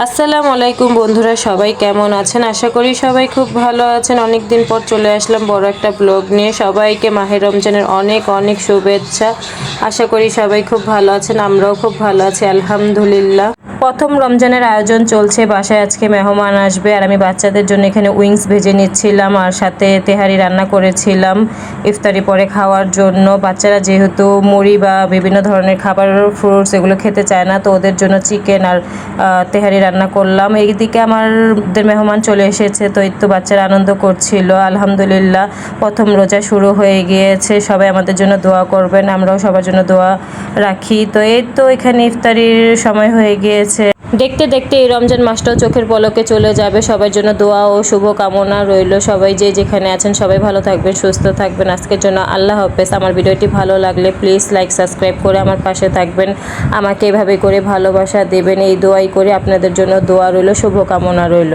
আসসালামু আলাইকুম বন্ধুরা, সবাই কেমন আছেন? আশা করি সবাই খুব ভালো আছেন। অনেক দিন পর চলে আসলাম বড় একটা ব্লগ নিয়ে। সবাইকে মাহে রমজানের অনেক অনেক শুভেচ্ছা। আশা করি সবাই খুব ভালো আছেন, আমরাও খুব ভালো আছি আলহামদুলিল্লাহ। প্রথম রমজানের আয়োজন চলছে, বাসায় আজকে মেহমান আসবে আর আমি বাচ্চাদের জন্য এখানে উইংস ভেজে নিচ্ছিলাম আর সাথে তেহারি রান্না করেছিলাম ইফতারি পরে খাওয়ার জন্য। বাচ্চারা যেহেতু মুড়ি বা বিভিন্ন ধরনের খাবার, ফ্রুটস এগুলো খেতে চায় না, তো ওদের জন্য চিকেন আর তেহারি রান্না করলাম। এইদিকে আমাদের মেহমান চলে এসেছে, তো এই তো বাচ্চারা আনন্দ করছিল। আলহামদুলিল্লাহ প্রথম রোজা শুরু হয়ে গিয়েছে। সবাই আমাদের জন্য দোয়া করবেন, আমরাও সবার জন্য দোয়া রাখি। তো এই তো এখানে ইফতারির সময় হয়ে গিয়েছে। দেখতে দেখতে এই রমজান মাসটাও চোখের পলকে চলে যাবে। সবার জন্য দোয়া ও শুভ কামনা রইল। সবাই যে যেখানে আছেন সবাই ভালো থাকবেন, সুস্থ থাকবেন। আজকের জন্য আল্লাহ হাফেজ। আমার ভিডিওটি ভালো লাগলে প্লিজ লাইক সাবস্ক্রাইব করে আমার পাশে থাকবেন, আমাকে এভাবে করে ভালোবাসা দেবেন। এই দোয়াই করে আপনাদের জন্য দোয়া রইল, শুভ কামনা রইল।